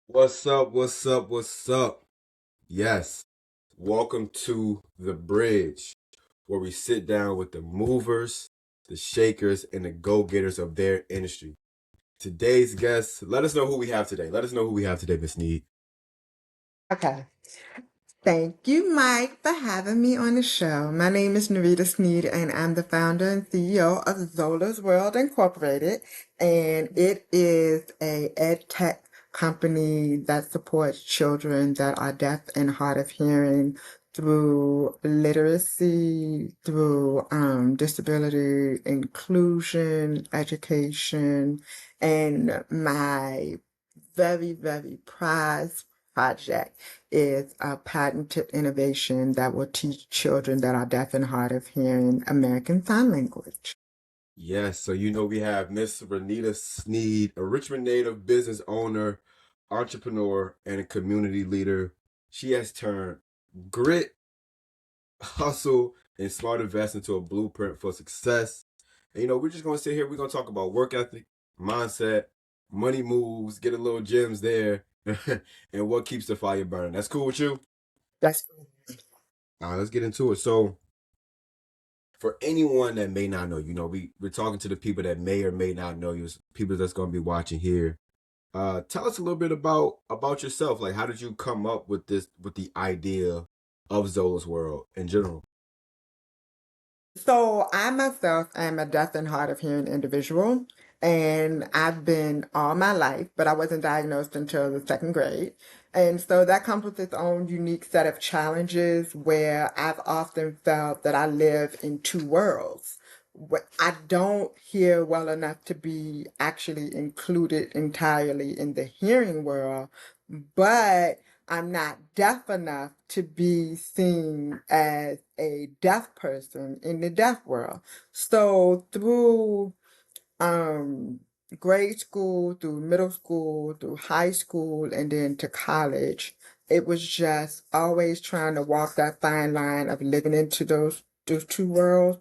What's up? What's up? What's up? Yes, welcome to The Bridge, where we sit down with the movers, the shakers, and the go getters of their industry. Today's guest, let us know who we have today. Let us know who we have today, Miss Snead. Okay. Thank you, Mike, for having me on the show. My name is Narita Snead, and I'm the founder and CEO of Zola's World Incorporated, and it is a EdTech company that supports children that are deaf and hard of hearing through literacy, through disability inclusion, education, and my very, very prized project is a patented innovation that will teach children that are deaf and hard of hearing American Sign Language. Yes, so we have Miss Renita Snead, a Richmond native business owner, entrepreneur, and a community leader. She has turned grit, hustle, and smart investment into a blueprint for success. And we're just gonna sit here. We're gonna talk about work ethic, mindset, money moves, get a little gems there, and what keeps the fire burning. That's cool with you? That's All right, let's get into it. So, for anyone that may not know, we're talking to the people that may or may not know you, people that's gonna be watching here. Tell us a little bit about yourself. Like, how did you come up with the idea of Zola's World in general? So I myself am a deaf and hard of hearing individual, and I've been all my life, but I wasn't diagnosed until the second grade. And so that comes with its own unique set of challenges where I've often felt that I live in two worlds. I don't hear well enough to be actually included entirely in the hearing world, but I'm not deaf enough to be seen as a deaf person in the deaf world. So through um grade school, through middle school, through high school, and then to college, it was just always trying to walk that fine line of living into those two worlds.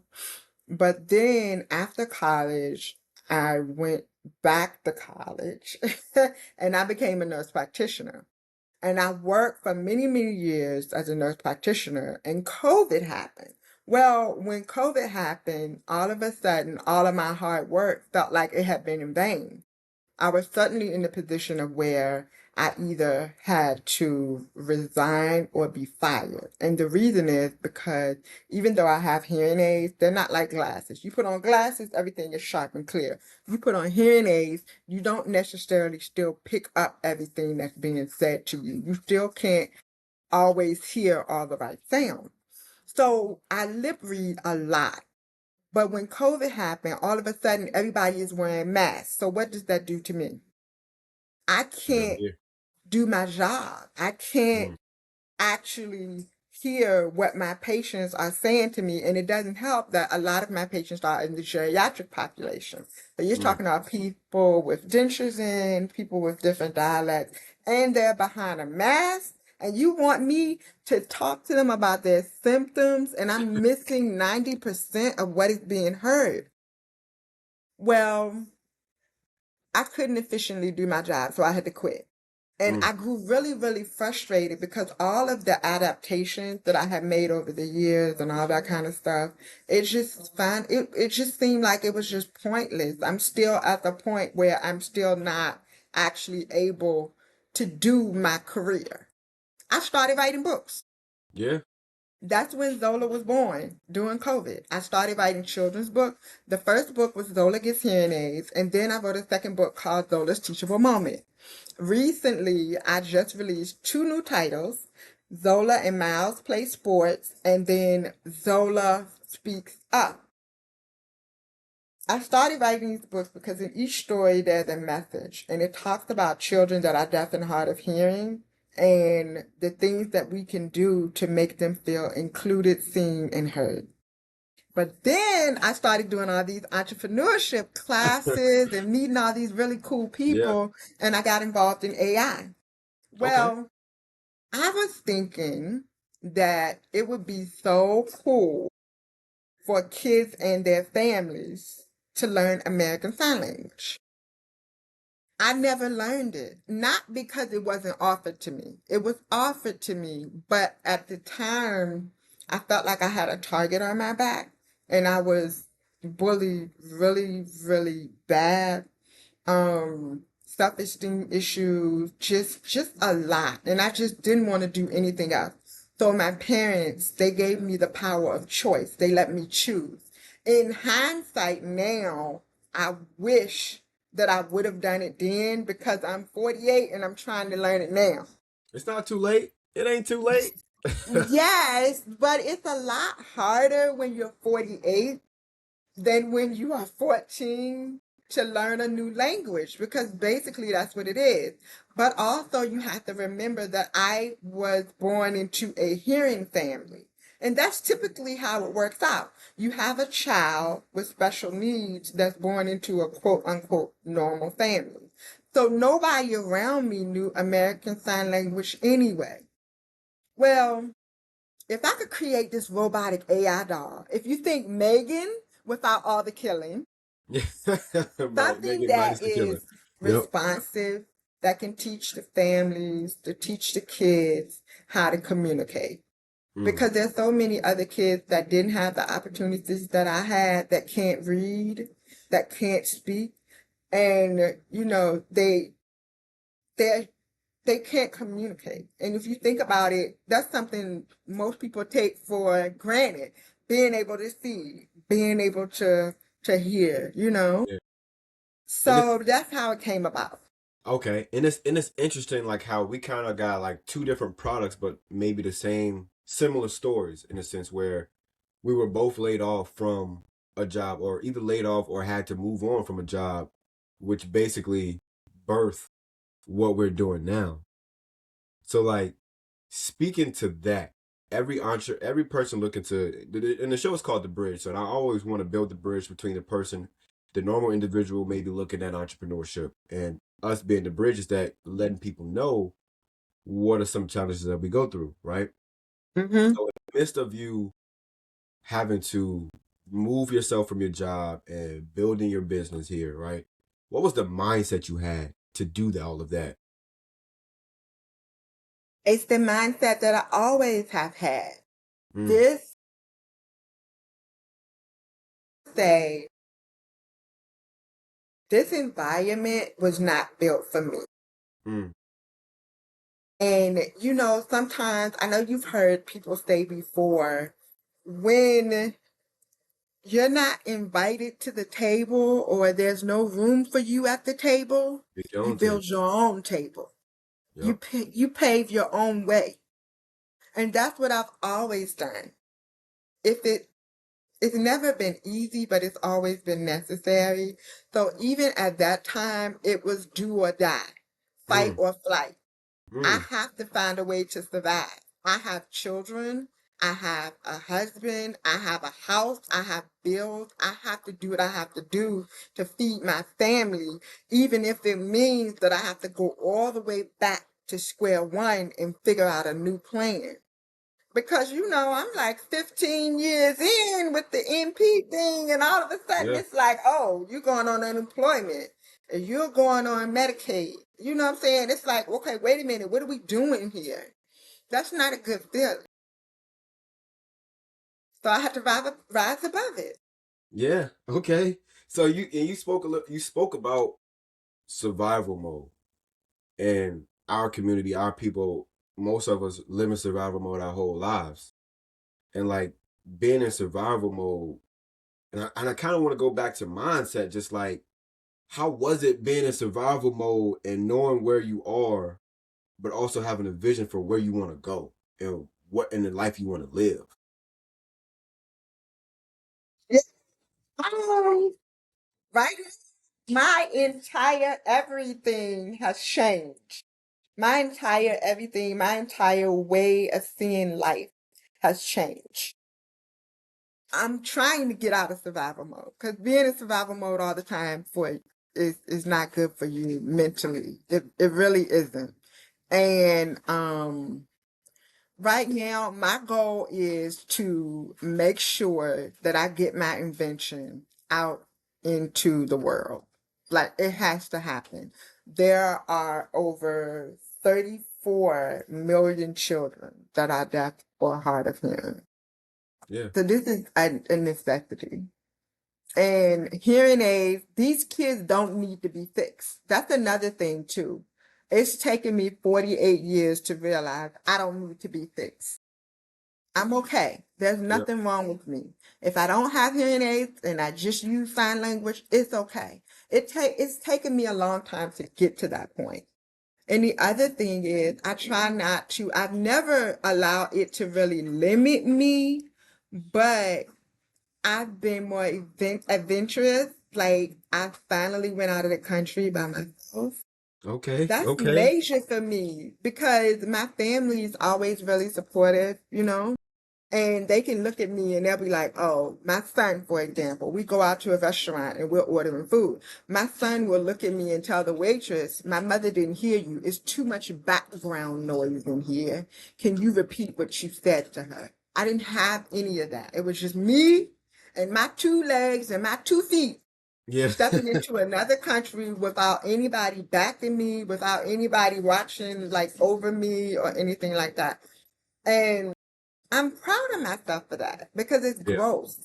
But then after college, I went back to college and I became a nurse practitioner. And I worked for many, many years as a nurse practitioner, and COVID happened. Well, when COVID happened, all of a sudden, all of my hard work felt like it had been in vain. I was suddenly in the position of where I either had to resign or be fired. And the reason is because even though I have hearing aids, they're not like glasses. You put on glasses, everything is sharp and clear. You put on hearing aids, you don't necessarily still pick up everything that's being said to you. You still can't always hear all the right sounds. So I lip read a lot. But when COVID happened, all of a sudden everybody is wearing masks. So what does that do to me? I Same can't here. do my job. I can't Mm, actually hear what my patients are saying to me. And it doesn't help that a lot of my patients are in the geriatric population. So you're mm. talking about people with dentures in, people with different dialects, and they're behind a mask. And you want me to talk to them about their symptoms, and I'm missing 90% of what is being heard. Well, I couldn't efficiently do my job, so I had to quit. And Mm. I grew really, really frustrated because all of the adaptations that I had made over the years and all that kind of stuff, it just seemed like it was just pointless. I'm still at the point where I'm still not actually able to do my career. I started writing books. Yeah. That's when Zola was born during COVID. I started writing children's books. The first book was Zola Gets Hearing Aids, and then I wrote a second book called Zola's Teachable Moment. Recently, I just released two new titles, Zola and Miles Play Sports, and then Zola Speaks Up. I started writing these books because in each story there's a message, and it talks about children that are deaf and hard of hearing and the things that we can do to make them feel included, seen, and heard. But then I started doing all these entrepreneurship classes and meeting all these really cool Yeah. people, and I got involved in AI. Okay. Well, I was thinking that it would be so cool for kids and their families to learn American Sign Language. I never learned it. Not because it wasn't offered to me. It was offered to me, but at the time, I felt like I had a target on my back and I was bullied really, really bad. Self-esteem issues, just a lot. And I just didn't want to do anything else. So my parents, they gave me the power of choice. They let me choose. In hindsight now, I wish that I would have done it then because I'm 48 and I'm trying to learn it now. It's not too late. It ain't too late. Yes, but it's a lot harder when you're 48 than when you are 14 to learn a new language because basically that's what it is. But also, you have to remember that I was born into a hearing family. And that's typically how it works out. You have a child with special needs that's born into a quote unquote normal family. So nobody around me knew American Sign Language anyway. Well, if I could create this robotic AI doll, if you think Megan without all the killing, Right, something Megan minus that the killer. is Yep. responsive, that can teach the families, to teach the kids how to communicate. Mm. Because there's so many other kids that didn't have the opportunities that I had, that can't read, that can't speak, and they they can't communicate. And if you think about it, that's something most people take for granted. Being able to see, being able to hear. Yeah. And it's So that's how it came about. okay. And it's interesting like how we kind of got like two different products, but maybe the same similar stories in a sense where we were both laid off from a job or either laid off or had to move on from a job, which basically birthed what we're doing now. So like speaking to that, every person looking to and the show is called The Bridge. So I always want to build the bridge between the person, the normal individual maybe looking at entrepreneurship and us being the bridges that letting people know what are some challenges that we go through, right? Hmm. So in the midst of you having to move yourself from your job and building your business here, right? What was the mindset you had to do all of that? It's the mindset that I always have had. Mm, This say this environment was not built for me. mm, And sometimes I know you've heard people say before, when you're not invited to the table or there's no room for you at the table, Big your you own table. build your own table. Yep. You pave your own way. And that's what I've always done. If it's never been easy, but it's always been necessary. So even at that time, it was do or die, fight Mm, or flight. I mm, have to find a way to survive. I have children. I have a husband. I have a house. I have bills. I have to do what I have to do to feed my family, even if it means that I have to go all the way back to square one and figure out a new plan. Because, I'm like 15 years in with the MP thing, and all of a sudden yeah. it's like, oh, you're going on unemployment, and you're going on Medicaid. You know what I'm saying? It's like, okay, wait a minute, what are we doing here? That's not a good feeling. So I had to rise above it. Yeah. Okay. So you spoke a little, you spoke about survival mode and our community, our people, most of us live in survival mode our whole lives. And like being in survival mode, and I kind of want to go back to mindset, just like how was it being in survival mode and knowing where you are, but also having a vision for where you want to go and what in the life you want to live. Yeah. Right? My entire everything has changed. My entire everything, my entire way of seeing life has changed. I'm trying to get out of survival mode because being in survival mode all the time is not good for you mentally. It really isn't. And right now my goal is to make sure that I get my invention out into the world. Like it has to happen. there are over 34 million children that are deaf or hard of hearing. Yeah. So this is a necessity. And hearing aids, these kids don't need to be fixed. That's another thing too. It's taken me 48 years to realize I don't need to be fixed. I'm okay. There's Yep. nothing wrong with me. If I don't have hearing aids and I just use sign language, it's okay. It's taken me a long time to get to that point. And the other thing is, I've never allowed it to really limit me, but I've been more adventurous. Like, I finally went out of the country by myself. Okay. That's Okay. major for me because my family is always really supportive, you know? And they can look at me and they'll be like, oh, my son, for example, we go out to a restaurant and we're ordering food. My son will look at me and tell the waitress, my mother didn't hear you. It's too much background noise in here. Can you repeat what you said to her? I didn't have any of that. It was just me and my two legs and my 2 feet Yeah. stepping into another country without anybody backing me, without anybody watching like over me or anything like that. And I'm proud of myself for that because it's Yeah. growth.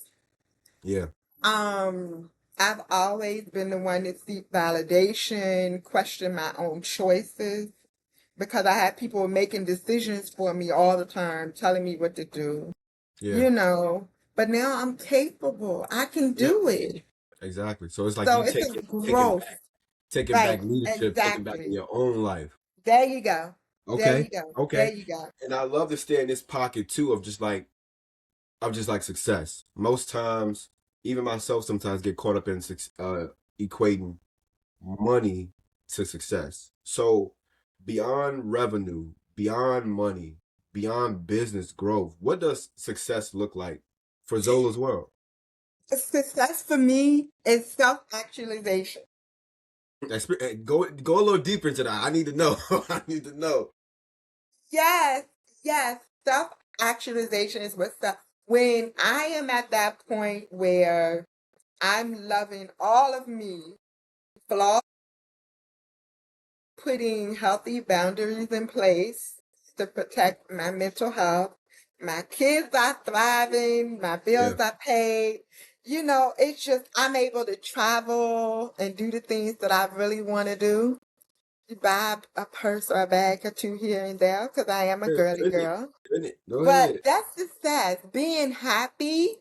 Yeah. Um, I've always been the one to seek validation, question my own choices because I had people making decisions for me all the time, telling me what to do, Yeah. you know. But now I'm capable. I can Yep. do it. Exactly. So it's like So you it's a taking growth. back taking Right. back leadership, taking back in Exactly. your own life. There you go. There Okay. you go. There Okay. you go. And I love to stay in this pocket too of just like success. Most times, even myself sometimes get caught up in equating money to success. So beyond revenue, beyond money, beyond business growth, what does success look like for Zola's world? Success for me is self-actualization. Go a little deeper into that. I need to know. I need to know. Yes, yes. Self-actualization is what's up. When I am at that point where I'm loving all of me, flaws, putting healthy boundaries in place to protect my mental health, my kids are thriving, my bills Yeah. are paid. You know, it's just I'm able to travel and do the things that I really want to do. Buy a purse or a bag or two here and there because I am a girly Finish. girl. Finish. Go But ahead. that's success. Being happy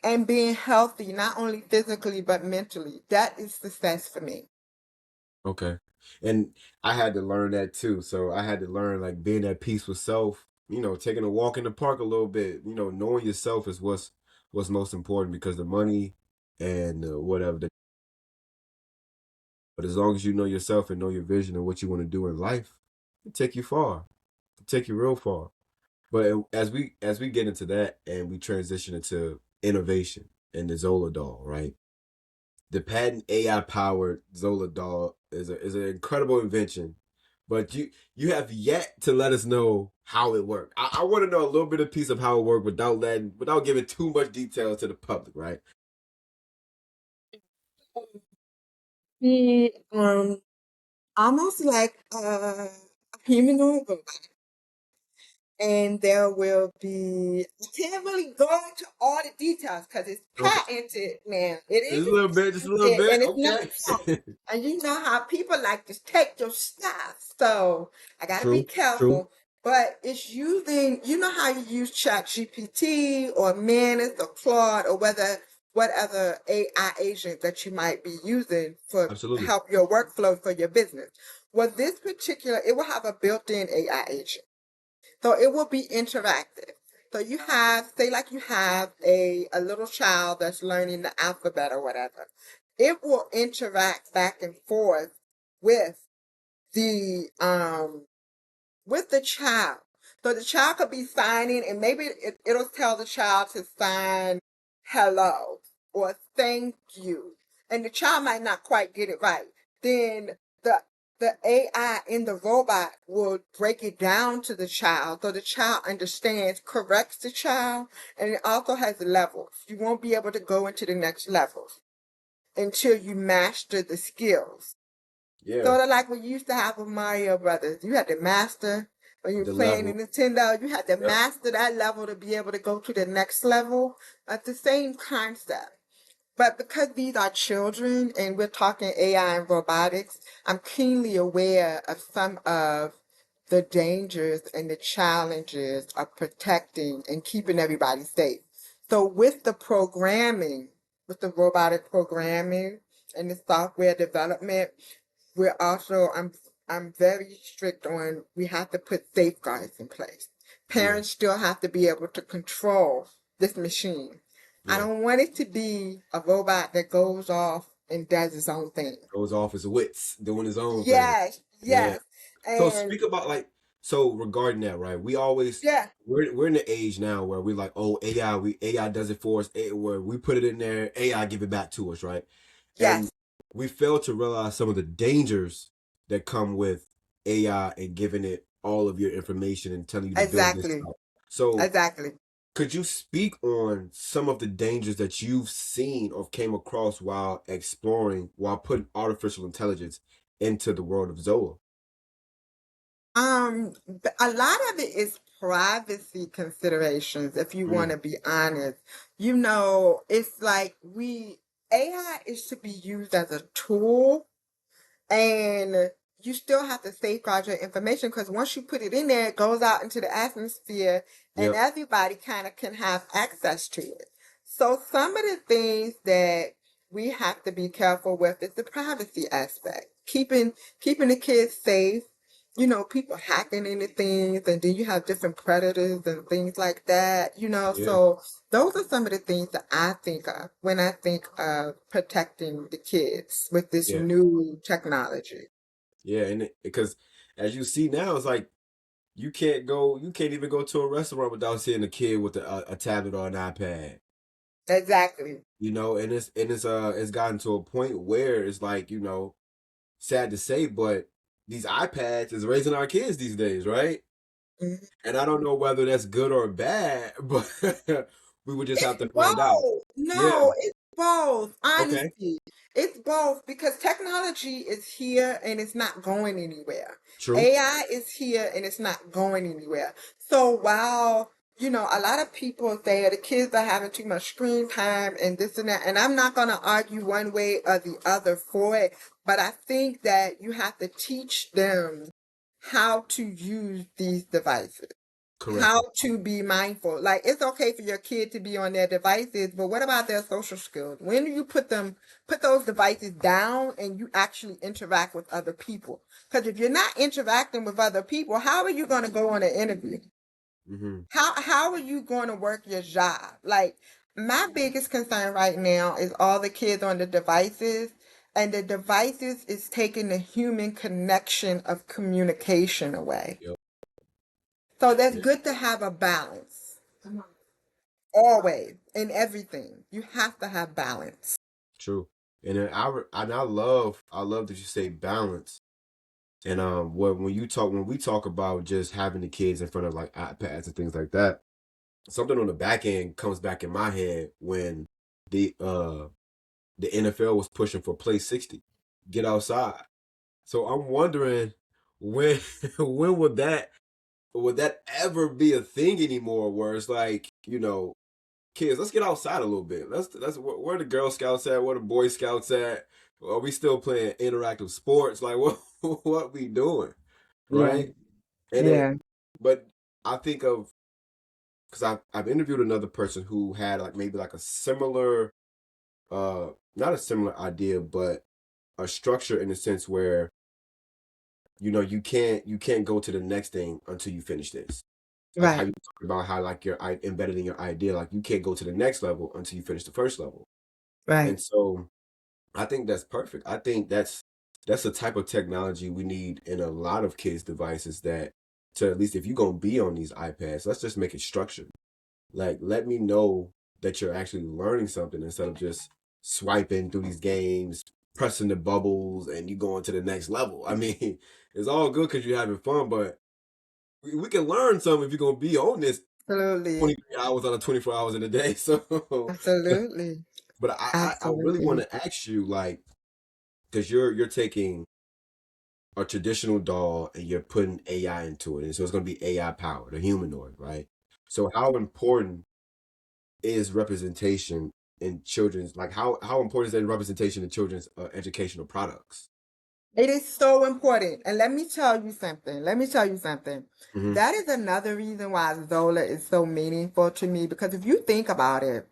and being healthy, not only physically but mentally. That is success for me. Okay. And I had to learn that too. So I had to learn like being at peace with self, taking a walk in the park a little bit, knowing yourself is what's most important because the money and whatever. But as long as you know yourself and know your vision and what you want to do in life, it take you far. It take you real far. But as we get into that and we transition into innovation and the Zola doll, right? The patent AI powered Zola doll is an incredible invention, but you have yet to let us know how it worked. I want to know a little bit of piece of how it worked without giving too much detail to the public, right? Be almost like a humanoid robot. And there will be, I can't really go into all the details because it's Okay, patented now. It just is a little bit, just a little patented bit. and it's not soft. Okay. And you know how people like to take your stuff. So I got to be True, true, careful. But it's using, you know how you use Chat GPT or Manus or Claude or whatever AI agent that you might be using for absolutely. help your workflow for your business. Well, this particular, it will have a built-in AI agent. So it will be interactive. So you have, say like you have a little child that's learning the alphabet or whatever. It will interact back and forth with the child. So the child could be signing and maybe it'll tell the child to sign hello or thank you. And the child might not quite get it right. Then the the AI in the robot will break it down to the child so the child understands, corrects the child, and it also has levels. You won't be able to go into the next level until you master the skills. Yeah. Sort of like what you used to have with Mario Brothers. You had to master when you were The playing level. in Nintendo. You had to Yep. master that level to be able to go to the next level. It's the same concept. But because these are children and we're talking AI and robotics, I'm keenly aware of some of the dangers and the challenges of protecting and keeping everybody safe. So with the programming, with the robotic programming and the software development, we're also I'm very strict on we have to put safeguards in place. Yeah. Parents still have to be able to control this machine. I Yeah. don't want it to be a robot that goes off and does its own thing. Goes off his wits, doing his own thing. Yes, Yeah. yes. So And speak about like so regarding that, right? We always yeah, we're in the age now where we're like, oh AI does it for us. Where we put it in there, AI give it back to us, right? And yes, we fail to realize some of the dangers that come with AI and giving it all of your information and telling you to build this exactly. out. So Exactly. could you speak on some of the dangers that you've seen or came across while exploring, while putting artificial intelligence into the world of Zola? A lot of it is privacy considerations, if you want Mm, to be honest. It's like AI is to be used as a tool, and you still have to safeguard your information because once you put it in there, it goes out into the atmosphere and yep, everybody kind of can have access to it. So some of the things that we have to be careful with is the privacy aspect. Keeping the kids safe, people hacking into things, and then you have different predators and things like that, yeah, so those are some of the things that I think of when I think of protecting the kids with this yeah, new technology. yeah. And because as you see now, it's like you can't even go to a restaurant without seeing a kid with a tablet or an iPad. Exactly. You know, and it's gotten to a point where it's like, sad to say, but these iPads is raising our kids these days, right? Mhm. And I don't know whether that's good or bad, but we would just have It's to find out. both. Yeah. No, it's both. Okay. Honestly, it's both because technology is here and it's not going anywhere. True. AI is here and it's not going anywhere. So while, a lot of people say the kids are having too much screen time and this and that, and I'm not going to argue one way or the other for it, but I think that you have to teach them how to use these devices, how Correctly. to be mindful. Like it's okay for your kid to be on their devices, but what about their social skills? When do you put those devices down and you actually interact with other people? Because if you're not interacting with other people, how are you going to go on an interview? Mm-hmm. How are you going to work your job? Like my biggest concern right now is all the kids on the devices, and the devices is taking the human connection of communication away. Yep. So that's Yeah. good to have a balance. Always in everything. You have to have balance. True. And then I love that you say balance. And when we talk about just having the kids in front of like iPads and things like that, something on the back end comes back in my head when the uh the NFL was pushing for play 60, get outside. So I'm wondering when when would that ever be a thing anymore where it's like, kids, let's get outside a little bit. Let's where the Girl Scouts at, where the Boy Scouts at? Are we still playing interactive sports? Like what we doing? Yeah, Right? And yeah, but I think of because I've interviewed another person who had like maybe like a similar not a similar idea, but a structure in the sense where you can't go to the next thing until you finish this. Like how right, you talk about how like you're embedded in your idea, like you can't go to the next level until you finish the first level. right. And so I think that's perfect. I think that's the type of technology we need in a lot of kids' devices that to at least if you're gonna be on these iPads, let's just make it structured. Like let me know that you're actually learning something instead of just swiping through these games, pressing the bubbles, and you going to the next level. I mean, it's all good because you're having fun, but we can learn something if you're gonna be on this Absolutely. 23 hours out of 24 hours in a day. So, Absolutely. but I really want Absolutely. to ask you, like, because you're taking a traditional doll and you're putting AI into it, and so it's going to be AI powered, a humanoid, right? So how important is representation in children's, like how important is that representation in children's educational products? It is so important. And let me tell you something. Let me tell you something. Mm-hmm. That is another reason why Zola is so meaningful to me because if you think about it,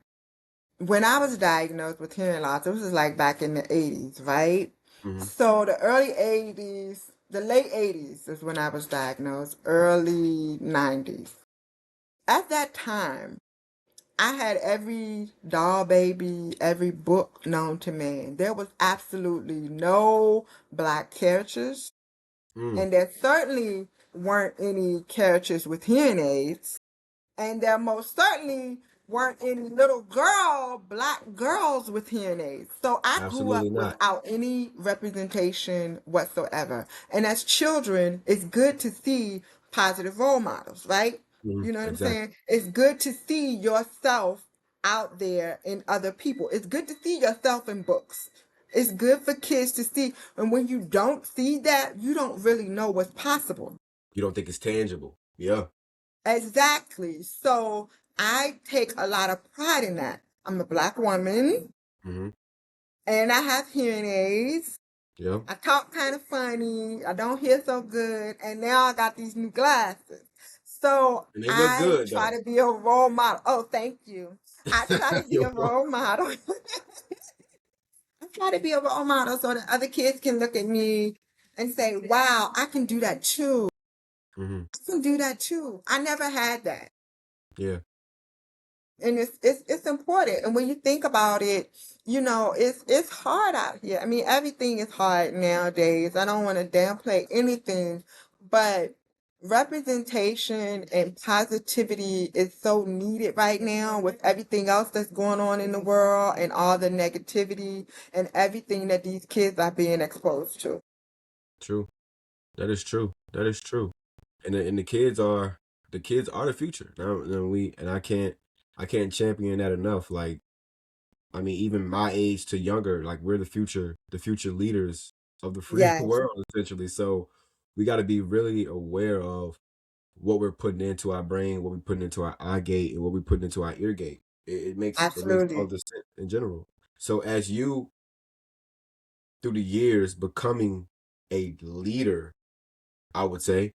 when I was diagnosed with hearing loss, this was like back in the 80s, right? Mm-hmm. So the early 80s, the late 80s is when I was diagnosed, early 90s. At that time, I had every doll baby, every book known to man. There was absolutely no black characters, Mm, and there certainly weren't any characters with hearing aids. And there most certainly weren't any black girls with hearing aids. So I grew absolutely up not. without any representation whatsoever. And as children, it's good to see positive role models, right? Mhm. You know what I'm Exactly. saying? It's good to see yourself out there in other people. It's good to see yourself in books. It's good for kids to see. And when you don't see that, you don't really know what's possible. You don't think it's tangible. Yeah. Exactly. So I take a lot of pride in that. I'm a black woman Hmm. and I have hearing aids. Yeah. I talk kind of funny. I don't hear so good. And now I got these new glasses. So And they look I good try though. to be a role model. Oh, thank you. I try to be You're a welcome. role model. I try to be a role model so that other kids can look at me and say, wow, I can do that too. Hmm. I can do that too. I never had that. Yeah. And it's important. And when you think about it, it's hard out here. I mean, everything is hard nowadays. I don't want to downplay anything, but representation and positivity is so needed right now with everything else that's going on in the world and all the negativity and everything that these kids are being exposed to. True. That is true. That is true. And the kids are the future. Now we and I can't champion that enough. Like, I mean, even my age to younger, like we're the future leaders of the free Yes, world, essentially. So we got to be really aware of what we're putting into our brain, what we're putting into our eye gate, and what we're putting into our ear gate. It makes all absolutely. the sense in general. So as you through the years becoming a leader, I would say,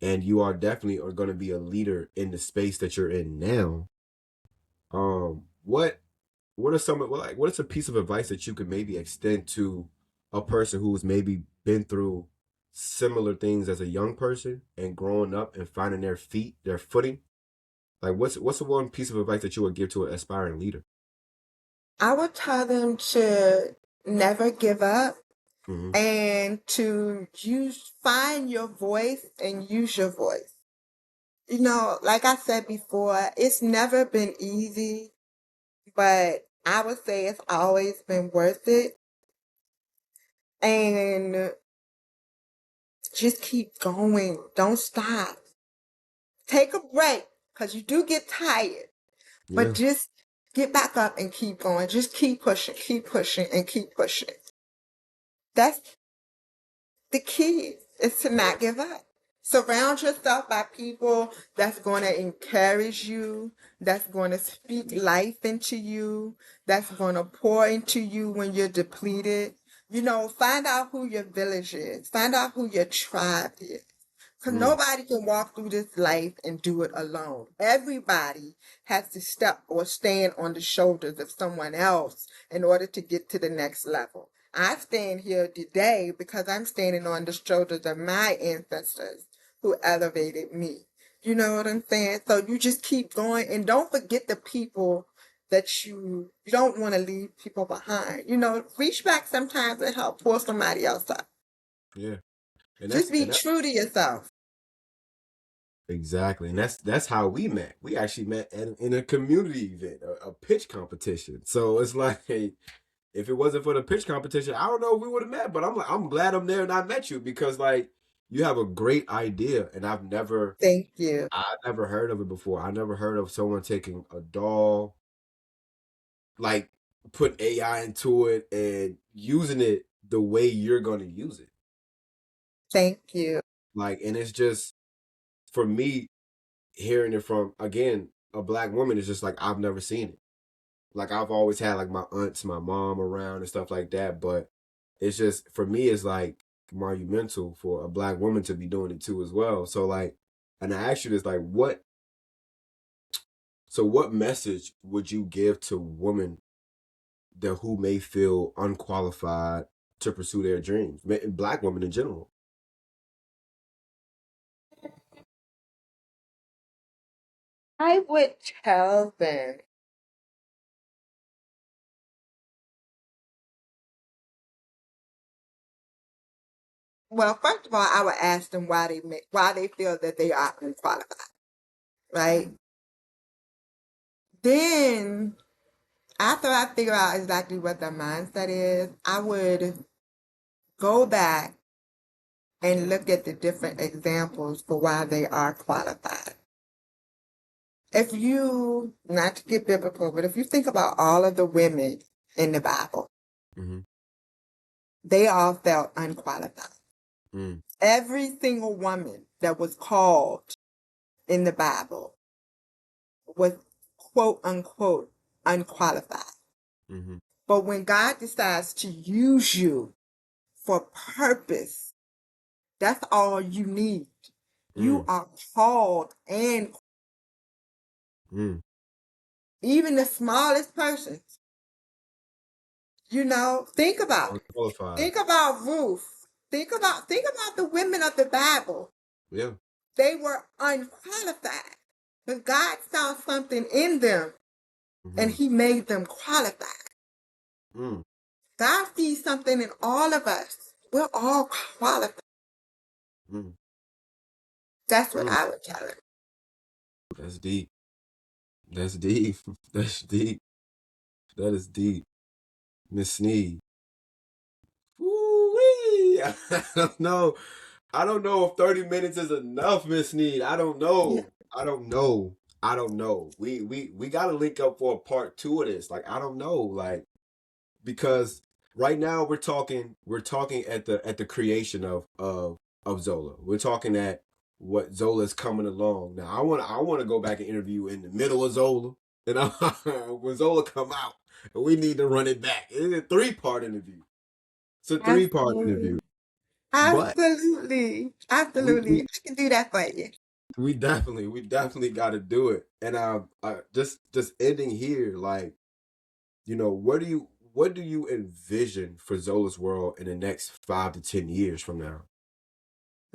and you are definitely are going to be a leader in the space that you're in now. What are some like what is a piece of advice that you could maybe extend to a person who's maybe been through similar things as a young person and growing up and finding their footing? Like what's the one piece of advice that you would give to an aspiring leader? I would tell them to never give up Hmm. and to find your voice and use your voice. Like I said before, it's never been easy, but I would say it's always been worth it. And just keep going. Don't stop. Take a break because you do get tired, but Yeah. just get back up and keep going. Just keep pushing, and keep pushing. That's the key is to not give up. Surround yourself by people that's going to encourage you, that's going to speak life into you, that's going to pour into you when you're depleted. Find out who your village is, find out who your tribe is. Because Mm, nobody can walk through this life and do it alone. Everybody has to step or stand on the shoulders of someone else in order to get to the next level. I stand here today because I'm standing on the shoulders of my ancestors who elevated me. You know what I'm saying? So you just keep going and don't forget the people that you don't want to leave people behind. Reach back sometimes and help pull somebody else up. yeah. And Just that's be and that true to yourself. exactly. And that's how we met. We actually met in a community event, a pitch competition. So it's like, hey, if it wasn't for the pitch competition, I don't know if we would have met. But I'm glad I'm there and I met you because like you have a great idea, and Thank you. I never heard of it before. I never heard of someone taking a doll, like put AI into it and using it the way you're going to use it. Thank you. Like, and it's just, for me, hearing it from, again, a black woman is just like, I've never seen it. Like, I've always had like my aunts, my mom around and stuff like that, but it's just, for me, it's like monumental for a black woman to be doing it too as well. So like, and I asked you this, like, what message would you give to women that who may feel unqualified to pursue their dreams, black women in general? I would tell them, well, first of all, I would ask them why they feel that they are unqualified, right? Then, after I figure out exactly what their mindset is, I would go back and look at the different examples for why they are qualified. If you, not to get biblical, but if you think about all of the women in the Bible, Mm-hmm. they all felt unqualified. Mm. Every single woman that was called in the Bible was quote unquote unqualified. Mm-hmm. But when God decides to use you for purpose, that's all you need. You Mm. are called, and Mm. even the smallest person, think about it. Unqualified. Think about Ruth. Think about the women of the Bible. Yeah. They were unqualified, but God saw something in them and Mm-hmm. he made them qualified. Mm. God sees something in all of us. We're all qualified. Mm. That's what Mm. I would tell them. That's deep. That's deep. That's deep. That is deep. Miss Snead. Woo-wee. I don't know. I don't know if 30 minutes is enough, Miss Snead. I don't Yeah. know. I don't know. I don't know. We gotta link up for a part two of this. Like, I don't know. Like, because right now we're talking at the creation of Zola. We're talking at what Zola's coming along. Now I wanna go back and interview in the middle of Zola. And when Zola come out, and we need to run it back. It's a 3-part interview. It's a 3-part interview. Absolutely. But Absolutely. we Absolutely. we I can do that for you. we definitely got to do it. And just ending here, like, what do you envision for Zola's world in the next 5 to 10 years from now?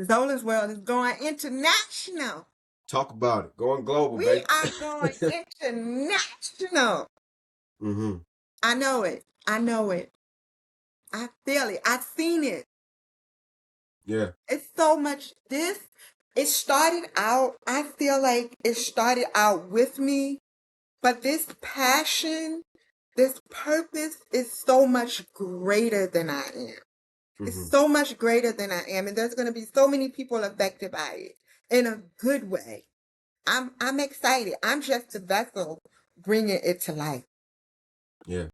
Zola's World is going international. Talk about it. Going global, We baby. are going international. Mm-hmm. I know it. I know it. I feel it. I've seen it. Yeah. It's so much it started out, I feel like it started out with me, but this passion, this purpose is so much greater than I am. It's Mm-hmm. so much greater than I am, and there's going to be so many people affected by it in a good way. I'm excited. I'm just a vessel bringing it to life. Yeah.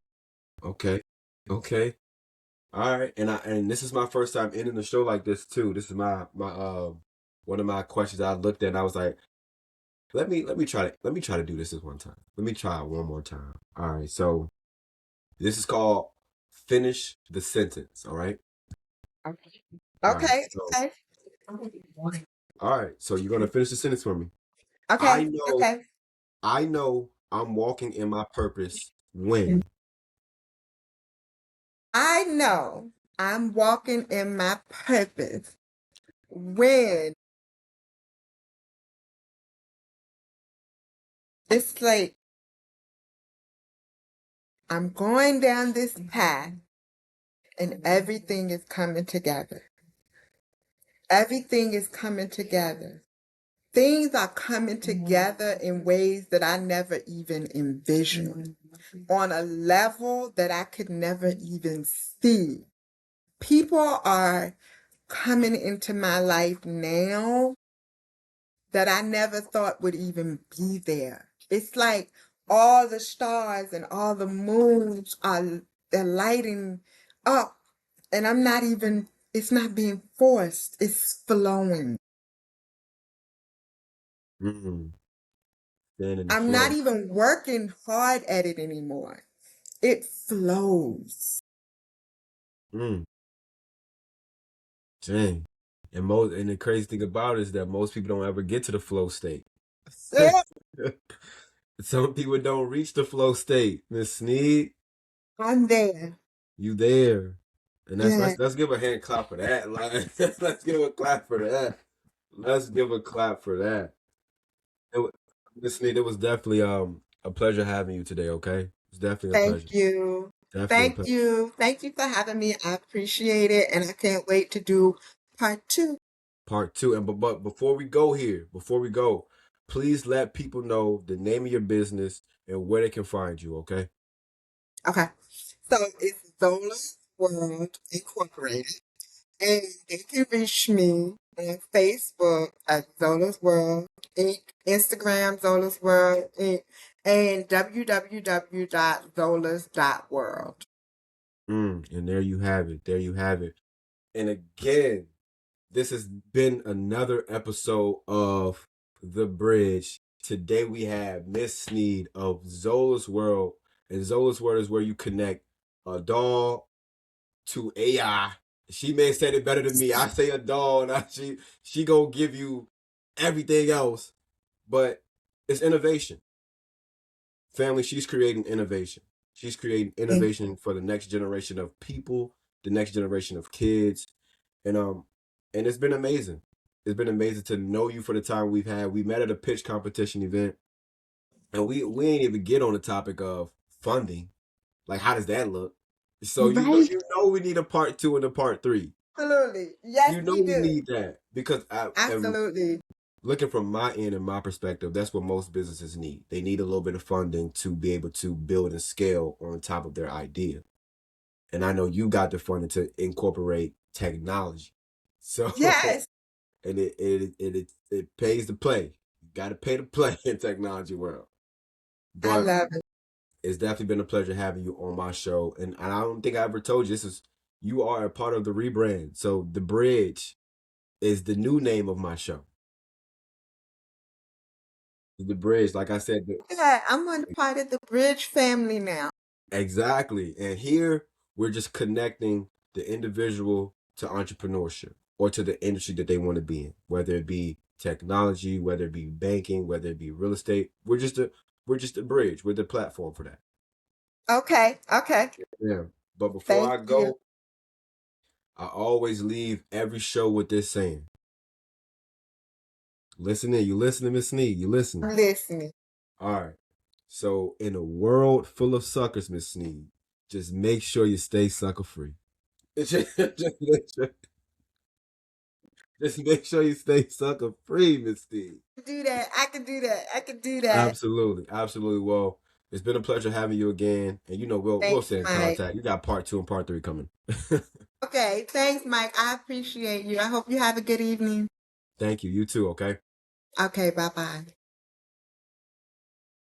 Okay. Okay. All right. And this is my first time ending the show like this too. This is my one of my questions I looked at and I was like, let me try to do this one time. Let me try it one more time. All right. So this is called finish the sentence. All right. Okay. All right. Okay. So Okay. all right. So you're gonna finish the sentence for me. I Okay. know Okay. I know I'm walking in my purpose when. I know I'm walking in my purpose when it's like I'm going down this path and everything is coming together. Everything is coming together. Things are coming together in ways that I never even envisioned, on a level that I could never even see. People are coming into my life now that I never thought would even be there. It's like all the stars and all the moons are they're lighting up, and I'm not even It's not being forced. It's flowing. Mm. Stand in the I'm not flow. even working hard at it anymore. It flows. Mm. Dang. And the crazy thing about it is that most people don't ever get to the flow state. Yeah, Some people don't reach the flow state. Miss Snead, I'm there. you there. And that's Yeah. let's give a hand clap for that. Like, let's give a clap for that. Let's give a clap for that. Miss Snead, it was definitely a pleasure having you today, okay? It's definitely a Thank pleasure. you. Definitely a Thank pleasure. you. Thank you for having me. I appreciate it. And I can't wait to do part two. Part two. And but before we go here, before we go, please let people know the name of your business and where they can find you, okay? Okay. So it's Zola's World Incorporated. And they can reach me on Facebook at Zola's World Inc., Instagram Zola's World Inc., and www.zolas.world. And there you have it. There you have it. And again, this has been another episode of The Bridge. Today we have Miss Snead of Zola's World. And Zola's World is where you connect a doll to AI. She may have said it better than me. I say a doll, and she gonna give you everything else, but it's innovation. Family, she's creating innovation. She's creating Thank innovation for the next generation of people, the next generation of kids, and it's been amazing. It's been amazing to know you for the time we've had. We met at a pitch competition event, and we ain't even get on the topic of funding. Like, how does that look? So you. Right? you know we need a part two and a part three. Absolutely. Yes, You know we we do. need that because I am Absolutely. looking from my end and my perspective. That's what most businesses need. They need a little bit of funding to be able to build and scale on top of their idea. And I know you got the funding to incorporate technology. So Yes, and it pays to play. You got to pay to play in technology world. I But love it. it's definitely been a pleasure having you on my show. And I don't think I ever told you this is you are a part of the rebrand. So the bridge is the new name of my show. The bridge, like I said, Yeah, I'm on the part of the Bridge family now. exactly. And here we're just connecting the individual to entrepreneurship or to the industry that they want to be in, whether it be technology, whether it be banking, whether it be real estate. We're just a bridge. We're the platform for that. Okay, okay. Yeah. But before Thank I you. go, I always leave every show with this saying. Listen in. You listening, Miss Snead? You listening? I'm listening. All right. So in a world full of suckers, Miss Snead, just make sure you stay sucker free. Just make sure you stay sucker free, Miss Snead. Do that. I can do that. I can do that. Absolutely, absolutely. Well, it's been a pleasure having you again, and we'll Thanks, stay in Mike. contact. You got part two and part three coming. Okay, thanks, Mike. I appreciate you. I hope you have a good evening. Thank you. You too. Okay. Okay, bye bye.